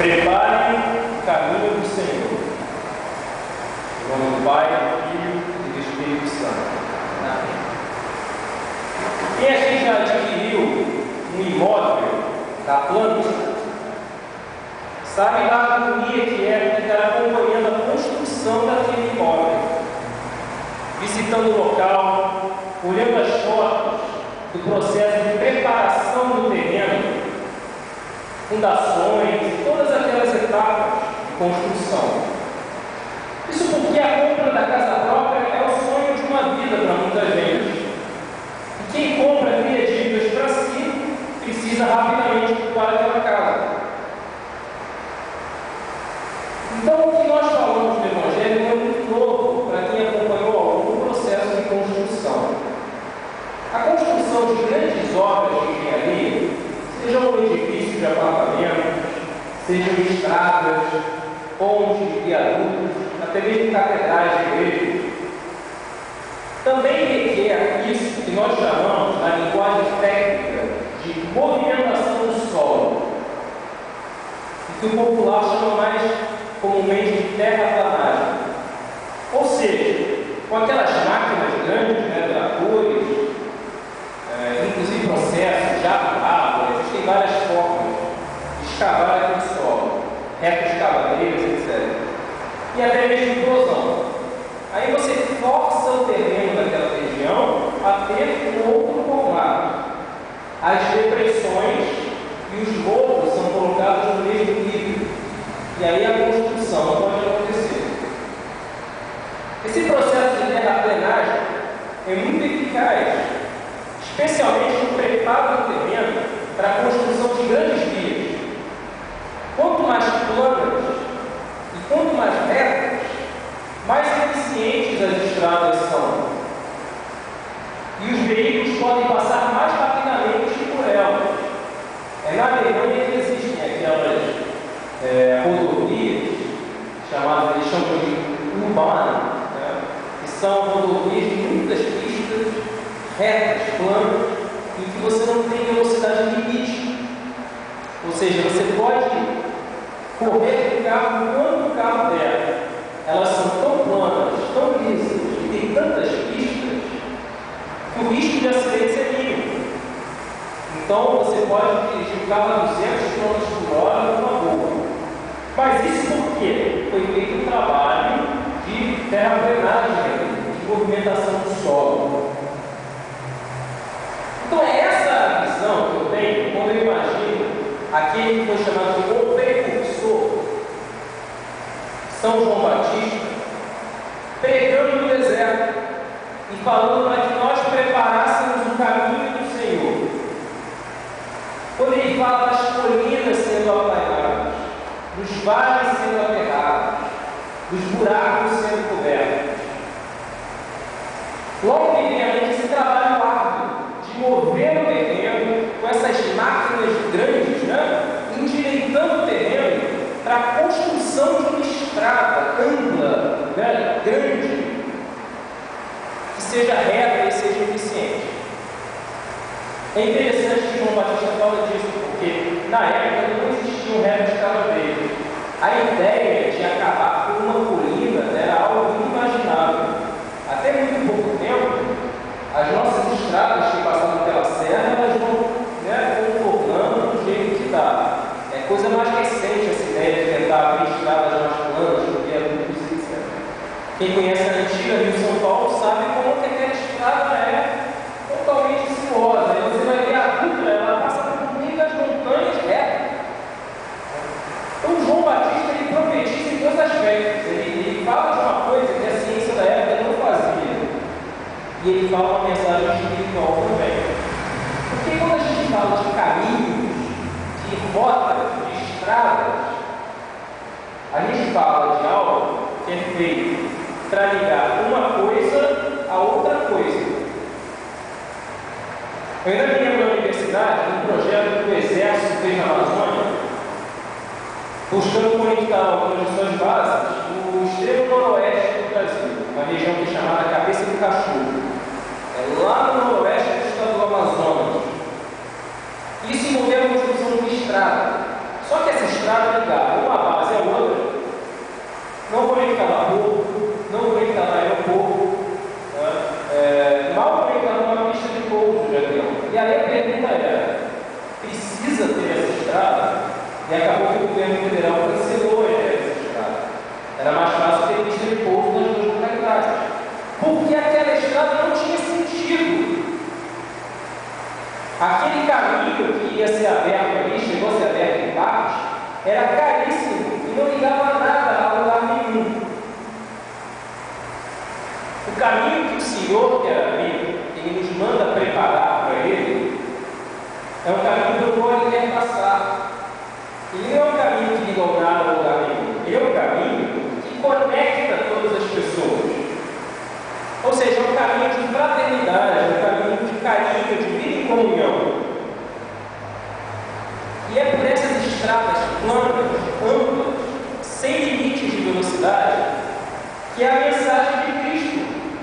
Preparem o caminho do Senhor. Em nome do Pai, do Filho e do Espírito Santo. Amém. Quem aqui já adquiriu um imóvel da planta, sabe da agonia que é ficar acompanhando a construção daquele imóvel, visitando o local, olhando as fotos do processo de preparação do terreno, fundações e todas aquelas etapas de construção. Isso porque a compra da casa própria é o sonho de uma vida para muita gente. E quem compra cria dívidas para si, precisa rapidamente ocupar aquela casa. Então, o que nós falamos do Evangelho é muito novo para quem acompanhou algum processo de construção. A construção de grandes obras de engenharia, sejam edifícios de apartamentos, sejam estradas, pontes, viadutos, até mesmo catedrais de igrejas, também requer isso que nós chamamos, na linguagem técnica, de movimentação do solo, e que o popular chama mais comumente de terraplanagem. Ou seja, com aquelas máquinas grandes, tratores, inclusive processos de água, existem várias formas de escavar aquele solo, retroescavadeiras, etc. E até mesmo implosão. Aí você força o terreno daquela região a ter um outro formato. As depressões e os morros são colocados no mesmo nível. E aí a construção pode acontecer. Esse processo de terraplenagem é muito eficaz, especialmente no preparo do terreno para a construção de grandes vias. Quanto mais planas e quanto mais retas, mais eficientes as estradas são. E os veículos podem passar mais rapidamente por elas. Na Alemanha que existem aquelas rodovias, chamadas, eles chamam de urbana, que são rodovias de muitas pistas retas, planas, em que você não tem velocidade limite. Ou seja, você pode correr o carro quando o carro der. Elas são tão planas, tão lisas, e tem tantas pistas, que o risco de acidentes é mínimo. Então, você pode dirigir o carro a 200 km por hora numa boa. Mas isso por quê? Foi feito um trabalho de terraplenagem, de movimentação do solo. Então, é essa visão que eu tenho quando eu imagino aquele que foi chamado de o precursor, São João Batista, pregando no deserto e falando para que nós preparássemos o caminho do Senhor. Quando ele fala das colinas sendo aplainadas, dos vales sendo aterrados, dos buracos sendo cobertos, logo que vem a gente esse trabalho árduo de mover o terreno com essas máquinas grandes, endireitando o terreno para a construção de uma estrada ampla, grande, que seja reta e seja eficiente. É interessante que João Batista fala disso, porque na época não existia um retroescavadeiro. A ideia de acabar com uma colina era algo inimaginável. Até muito pouco tempo, as nossas estradas que passam pela serra, elas vão contornando do jeito que dá. É coisa mais recente essa ideia de tentar abrir estradas mais planas, viadutos, etc. Quem conhece a antiga Rio São Paulo sabe como que aquela estrada é totalmente sinuosa. E você vai ver a Dutra, ela passa por meio das montanhas retas. Então João Batista ele profetiza em dois aspectos. Ele fala de uma coisa que a ciência da época não fazia. E ele fala uma mensagem espiritual também. Porque quando a gente fala de caminhos, de rotas, de estradas, a gente fala de algo que é feito para ligar uma coisa a outra coisa. Eu ainda me lembro na universidade, um projeto que o Exército fez na Amazônia, buscando conectar algumas missões básicas no extremo noroeste do Brasil, uma região que é chamada Cabeça do Cachorro. É lá no noroeste do estado do Amazonas. Isso envolveu a construção de uma estrada. Só que essa estrada ligava acabou que o governo federal cancelou a ideia dessa estrada. Era mais fácil ter pista de pouso nas duas localidades. Porque aquela estrada não tinha sentido. Aquele caminho que ia ser aberto ali, chegou a ser aberto em partes, era caríssimo e não ligava nada a lugar nenhum. O caminho que o Senhor quer abrir, Ele nos manda preparar para Ele, é um caminho pelo qual Ele quer passar. Ele não é um caminho que liga nada a lugar nenhum. Ele é um caminho que conecta todas as pessoas. Ou seja, é um caminho de fraternidade, é um caminho de carinho, de vida em comunhão. E é por essas estradas planas, amplas, sem limites de velocidade, que a mensagem de Cristo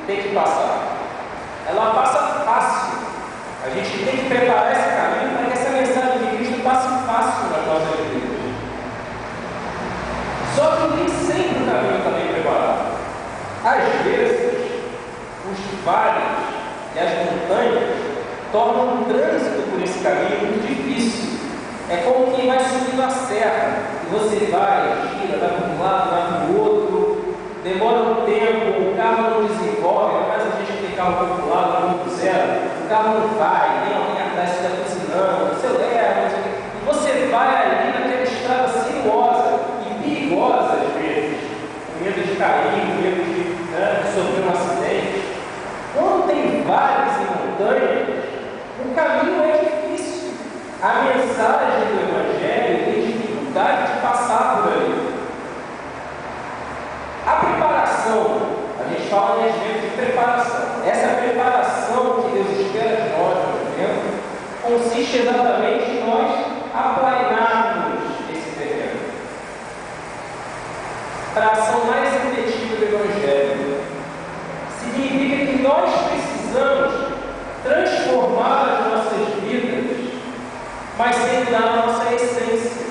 tem que passar. Ela passa fácil. A gente tem que preparar esse caminho para que essa mensagem de Cristo passe fácil nas nossas vidas. Só que nem sempre o caminho está bem preparado. Às vezes, os vales e as montanhas tornam o trânsito por esse caminho muito difícil. É como quem vai subindo a serra, e você vai, gira, vai para um lado, vai para o outro, demora um tempo, o carro não desenvolve, mas a gente tem carro populado, 1.0, o carro não vai, tem alguém atrás que está buzinando, você leva, e você vai ali naquela estrada sinuosa e perigosa às vezes, com medo de cair, com medo de sofrer um acidente. Quando tem vales e montanhas, o caminho é difícil. A mensagem do Evangelho tem dificuldade de passar por ali. A preparação, a gente fala nesse momento de preparação. Essa preparação que Deus espera de nós no momento consiste exatamente em nós aplainarmos esse terreno. Para a ação mais efetiva do Evangelho, significa que nós precisamos transformar as nossas vidas, mas sem mudar a nossa essência.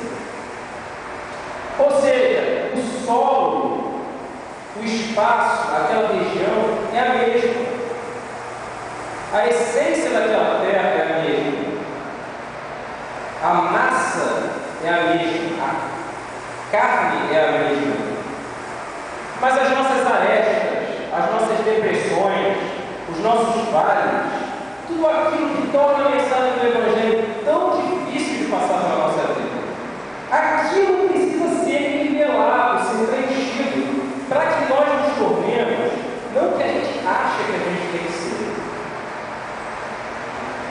Ou seja, o solo, o espaço, aquela região é a mesma. A essência daquela terra é a mesma. A massa é a mesma. A carne é a mesma. Mas as nossas arestas, as nossas depressões, os nossos vales, tudo aquilo que torna a mensagem do Evangelho tão difícil de passar para a nossa vida, aquilo precisa ser nivelado, ser preenchido, para que nós nos tornemos não o que a gente acha que a gente tem que ser,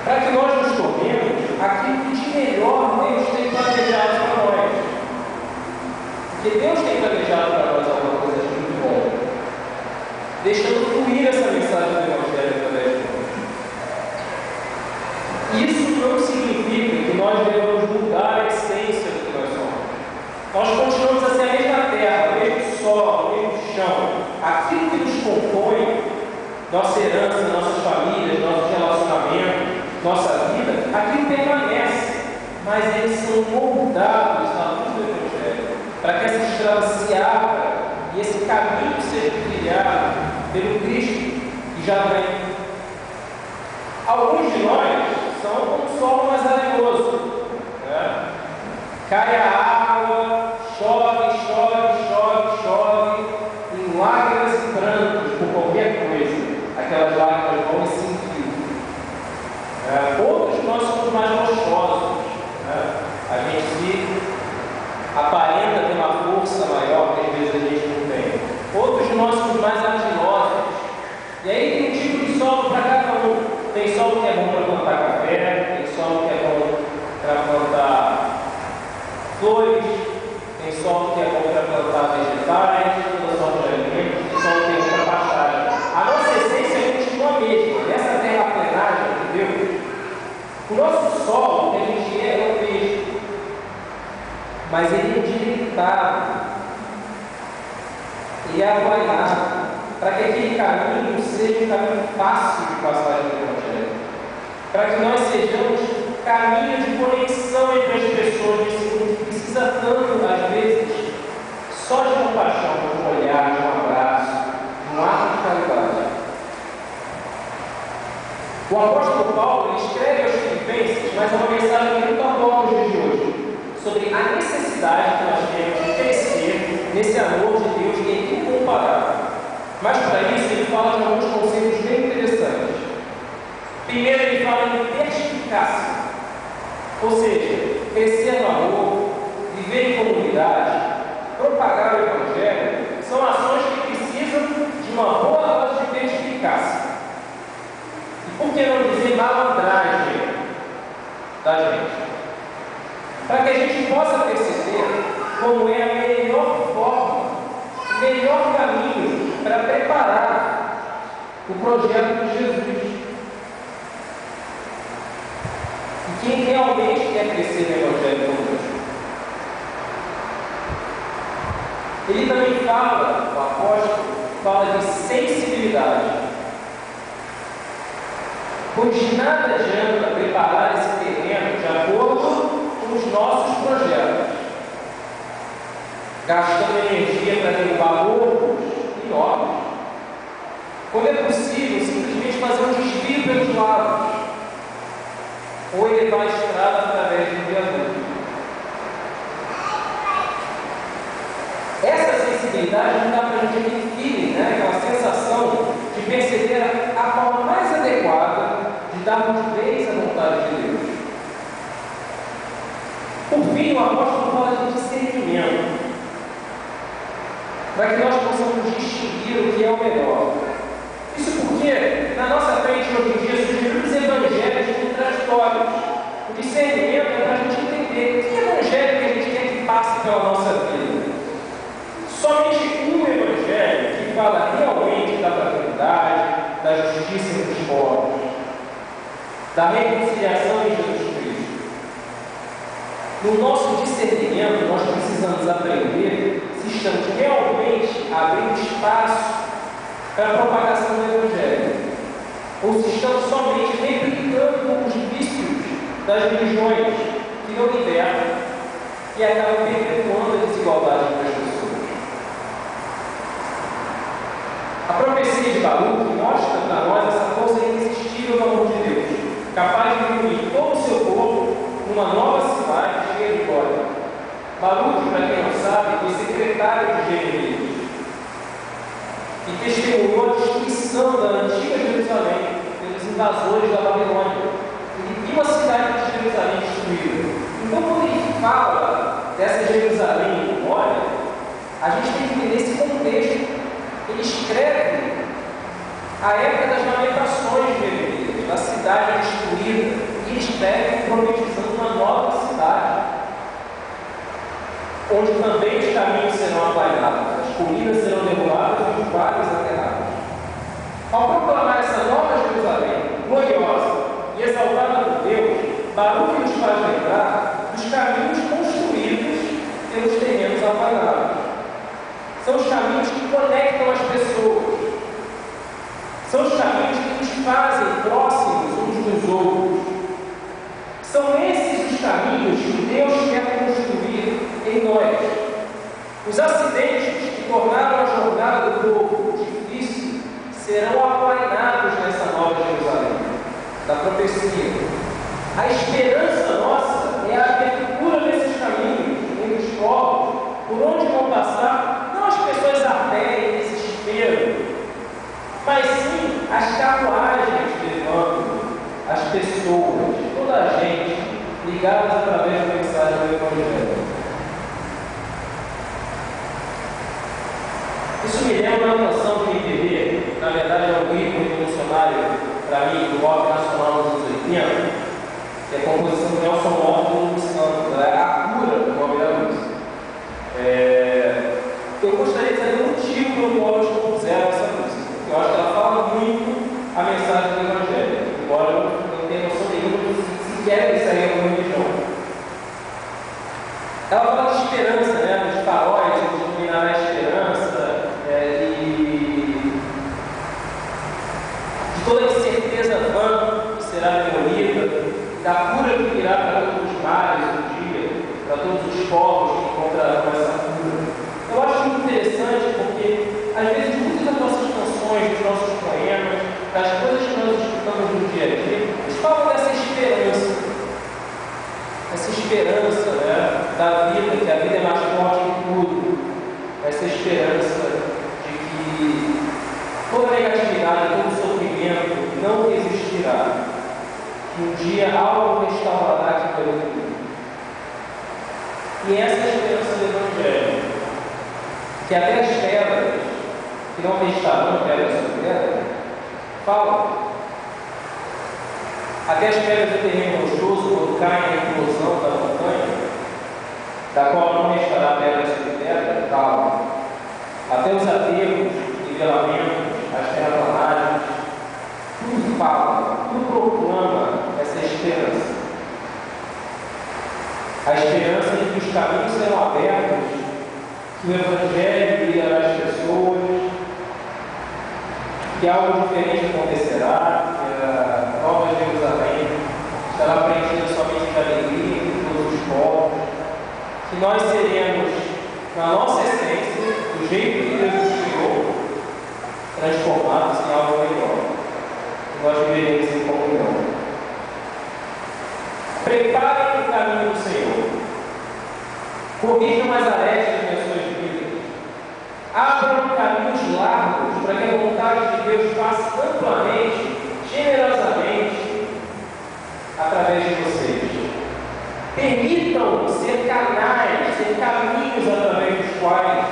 para que nós nos tornemos aquilo que de melhor Deus tem planejado para nós. Porque Deus tem planejado para nós alguma coisa de muito bom, deixando fluir essa mensagem do Evangelho através de nós. Isso não significa que nós devemos mudar a essência do que nós somos. Nós continuamos a ser a mesma terra, o mesmo solo, o mesmo chão. Aquilo que nos compõe, nossa herança, nossas famílias, nossos relacionamentos, nossa vida, aquilo permanece, mas eles são moldados à luz do Evangelho, para que essa estrada se abra e esse caminho seja trilhado pelo Cristo que já vem. Alguns de nós são como um solo mais arenoso. Cai a água, chove, chove, chove, chove, em lágrimas e prantos por qualquer coisa. Aquelas lágrimas vão e se infiltram. Outros de nós somos mais rochosos. A gente se aparenta ter uma força maior que às vezes a gente não tem. Outros de nós somos mais argilosos. E aí tem um tipo de solo para cada um. Tem solo que é bom para plantar café, tem solo que é bom para plantar flores, tem solo que é bom para plantar vegetais, toda sorte de alimentos, tem solo que é bom para pastagem. A nossa essência continua a mesma. Nessa terraplenagem de Deus, o nosso solo que a gente é o mesmo, mas ele é endireitado, ele é aplainado, para que aquele caminho seja um caminho fácil de passagem do Evangelho, para que nós sejamos caminho de conexão entre as pessoas nesse mundo que precisa tanto, às vezes, só de compaixão, de um olhar, de um abraço, de um ato de caridade. O apóstolo Paulo escreve aos Filipenses, mas é uma mensagem muito atual nos dias de hoje, sobre a necessidade que nós temos de crescer nesse amor de Deus que é incomparável. Mas para isso ele fala de alguns conceitos bem interessantes. Primeiro ele fala em perspicácia, ou seja, crescer no amor, viver em comunidade, propagar o Evangelho, são ações que precisam de uma boa dose de perspicácia. E por que não dizer malandragem da gente? Para que a gente possa perceber como é a melhor forma, o melhor caminho para preparar o projeto de Jesus. E quem realmente quer crescer no Evangelho conosco. Ele também fala, o apóstolo, fala de sensibilidade. Pois nada adianta preparar esse terreno de acordo com os nossos projetos, gastando energia para derrubar morros e novos, quando é possível simplesmente fazer um desvio pelos lados, ou elevar a estrada através do viaduto. Essa sensibilidade não dá para a gente aquele feeling, né? Aquela sensação de perceber a forma mais adequada de darmos vez à vontade de Deus. Por fim, o apóstolo fala de discernimento, para que nós possamos distinguir o que é o melhor. Isso porque, na nossa frente, hoje em dia, surgem muitos evangelhos contraditórios. O discernimento é para a gente entender que evangelho que a gente quer que passe pela nossa vida. Somente um evangelho que fala realmente da fraternidade, da justiça entre os povos, da reconciliação em Jesus Cristo. No nosso discernimento, nós precisamos aprender se estamos realmente abrindo espaço para a propagação do Evangelho, ou se estamos somente replicando os vícios das religiões que não libertam e acabam perpetuando a desigualdade entre as pessoas. A profecia de Baruque mostra para nós essa força irresistível do amor de Deus, capaz de reunir todo o seu povo numa nova cidade cheia de glória. Baruque, para quem não sabe, foi secretário de Jeremias e testemunhou a destruição da antiga Jerusalém pelos invasores da Babilônia. Ele viu a cidade de Jerusalém destruída. Então, quando ele fala dessa Jerusalém em glória, a gente tem que entender esse contexto. Ele escreve a época das lamentações de Jeremias, da cidade destruída, e ele escreve profetizando uma nova cidade, onde também os caminhos serão aplainados, as colinas serão derrubadas e os vales aterrados. Ao proclamar essa nova Jerusalém, gloriosa e exaltada por Deus, Baruque nos faz lembrar dos caminhos construídos pelos terrenos aplainados. São os caminhos que conectam as pessoas. São os caminhos que nos fazem próximos uns dos outros. São esses os caminhos que Deus quer construir em nós. Os acidentes que tornaram a jornada do povo difícil serão aplainados nessa nova Jerusalém, da profecia. A esperança nossa é a abertura desses caminhos, entre os povos, por onde vão passar as pessoas a pé em desespero, mas sim as carruagens levando as pessoas, toda a gente, ligadas através da mensagem do Evangelho. Isso me lembra uma canção do MPB, na verdade é um ritmo revolucionário para mim, do rock nacional dos anos 80, que é a composição do Nelson Motta do Lúcio Santos, é a cura do nome da música. Eu gostaria de saber o motivo pelo qual eles compuseram essa música. Eu acho que ela fala muito a mensagem do Evangelho, embora eu não tenha noção nenhuma se querem sair alguma religião. Ela fala de esperança, né? Dos faróis, de iluminar a esperança, e de toda a incerteza vã que será demolida, da cura que virá para todos os males um dia. que até as pedras, que não tem estalão, pedra sobre pedra, falam. Até as pedras do terreno rochoso, quando caem na explosão da montanha, da qual não restará pedra sobre pedra, falam. Até os aterros, nivelamentos, as terraplanagens, tudo fala, tudo proclama essa esperança. A esperança de que os caminhos serão abertos, que o Evangelho brilhará as pessoas, que algo diferente acontecerá, que a Nova Jerusalém estará preenchida somente de alegria de todos os povos, que nós seremos, na nossa essência, do jeito que Deus nos criou, transformados em algo melhor, que nós viveremos em comunhão. Preparem o caminho do Senhor. Corrijam as arestas das suas vidas. Abram caminhos largos para que a vontade de Deus passe amplamente, generosamente, através de vocês. Permitam ser canais, ser caminhos através dos quais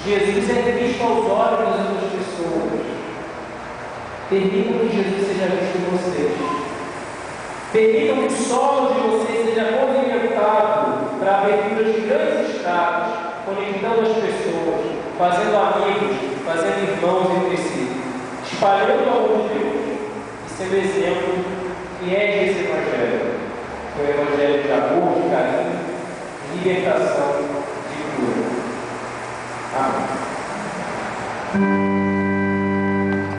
Jesus é visto aos olhos das outras pessoas. Permitam que Jesus seja visto em vocês. Permitam que o solo de vocês seja movimentado para a abertura de grandes estradas, conectando as pessoas, fazendo amigos, fazendo irmãos entre si, espalhando o amor de Deus e sendo exemplo que é esse Evangelho, que é o Evangelho de amor, de carinho, de libertação, de cura. Amém.